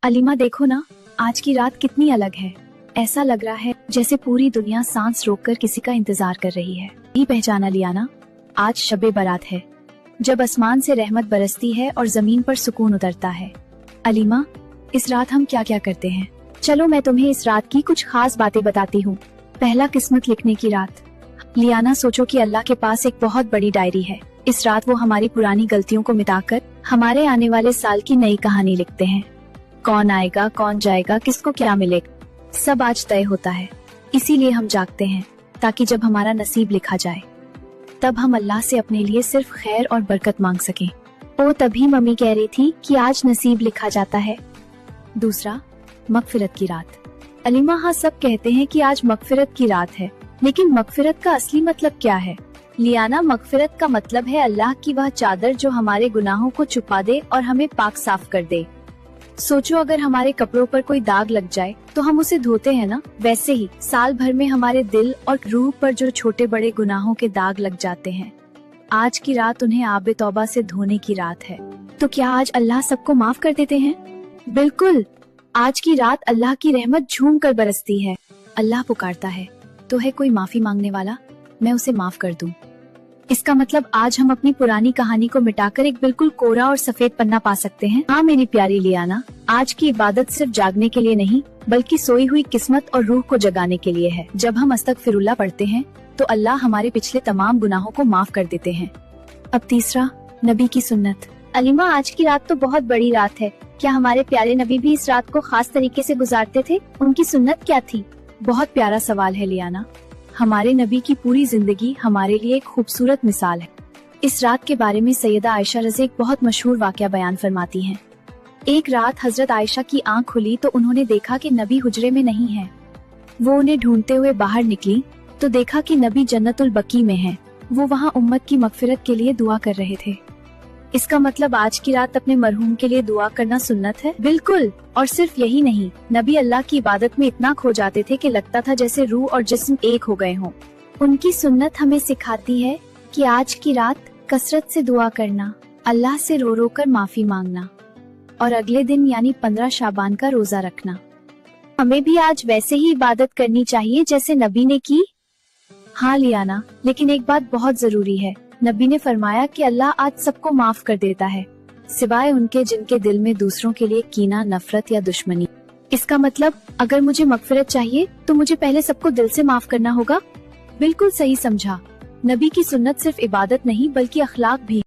अलीमा देखो ना, आज की रात कितनी अलग है। ऐसा लग रहा है जैसे पूरी दुनिया सांस रोककर किसी का इंतजार कर रही है। नहीं पहचाना लियाना, आज शबे बारात है, जब आसमान से रहमत बरसती है और जमीन पर सुकून उतरता है। अलीमा, इस रात हम क्या क्या करते हैं? चलो मैं तुम्हें इस रात की कुछ खास बातें बताती हूँ। पहला, किस्मत लिखने की रात। लियाना, सोचो कि अल्लाह के पास एक बहुत बड़ी डायरी है। इस रात वो हमारी पुरानी गलतियों को मिटाकर हमारे आने वाले साल की नई कहानी लिखते हैं। कौन आएगा, कौन जाएगा, किसको क्या मिलेगा, सब आज तय होता है। इसीलिए हम जागते हैं, ताकि जब हमारा नसीब लिखा जाए तब हम अल्लाह से अपने लिए सिर्फ खैर और बरकत मांग सकें। ओ, तभी मम्मी कह रही थी कि आज नसीब लिखा जाता है। दूसरा, मगफिरत की रात। अलीमा, हाँ, सब कहते हैं कि आज मगफिरत की रात है, लेकिन मगफिरत का असली मतलब क्या है? लियाना, मगफिरत का मतलब है अल्लाह की वह चादर जो हमारे गुनाहों को छुपा दे और हमें पाक साफ कर दे। सोचो, अगर हमारे कपड़ों पर कोई दाग लग जाए तो हम उसे धोते हैं ना, वैसे ही साल भर में हमारे दिल और रूह पर जो छोटे बड़े गुनाहों के दाग लग जाते हैं, आज की रात उन्हें आबे तौबा से धोने की रात है। तो क्या आज अल्लाह सबको माफ कर देते हैं? बिल्कुल, आज की रात अल्लाह की रहमत झूम कर बरसती है। अल्लाह पुकारता है, तो है कोई माफी मांगने वाला, मैं उसे माफ कर दूं। इसका मतलब आज हम अपनी पुरानी कहानी को मिटाकर एक बिल्कुल कोरा और सफेद पन्ना पा सकते हैं। हाँ मेरी प्यारी लियाना, आज की इबादत सिर्फ जागने के लिए नहीं, बल्कि सोई हुई किस्मत और रूह को जगाने के लिए है। जब हम अस्तगफिरुल्लाह पढ़ते हैं तो अल्लाह हमारे पिछले तमाम गुनाहों को माफ कर देते हैं। अब तीसरा, नबी की सुन्नत। अलीमा, आज की रात तो बहुत बड़ी रात है। क्या हमारे प्यारे नबी भी इस रात को खास तरीके से गुजारते थे? उनकी सुन्नत क्या थी? बहुत प्यारा सवाल है लियाना। हमारे नबी की पूरी जिंदगी हमारे लिए एक खूबसूरत मिसाल है। इस रात के बारे में सैयदा आयशा रज़ी एक बहुत मशहूर वाक़या बयान फरमाती हैं। एक रात हजरत आयशा की आंख खुली तो उन्होंने देखा कि नबी हुजरे में नहीं है। वो उन्हें ढूंढते हुए बाहर निकली तो देखा कि नबी जन्नतुल बकी में हैं। वो वहाँ उम्मत की मगफिरत के लिए दुआ कर रहे थे। इसका मतलब आज की रात अपने मरहूम के लिए दुआ करना सुन्नत है? बिल्कुल। और सिर्फ यही नहीं, नबी अल्लाह की इबादत में इतना खो जाते थे कि लगता था जैसे रूह और जिस्म एक हो गए हों। उनकी सुन्नत हमें सिखाती है कि आज की रात कसरत से दुआ करना, अल्लाह से रो रो कर माफी मांगना और अगले दिन यानी 15 शाबान का रोजा रखना। हमें भी आज वैसे ही इबादत करनी चाहिए जैसे नबी ने की। हाँ लियाना, लेकिन एक बात बहुत जरूरी है। नबी ने फरमाया कि अल्लाह आज सबको माफ कर देता है, सिवाय उनके जिनके दिल में दूसरों के लिए कीना, नफरत या दुश्मनी। इसका मतलब अगर मुझे मगफिरत चाहिए तो मुझे पहले सबको दिल से माफ करना होगा। बिल्कुल सही समझा। नबी की सुन्नत सिर्फ इबादत नहीं बल्कि अखलाक भी।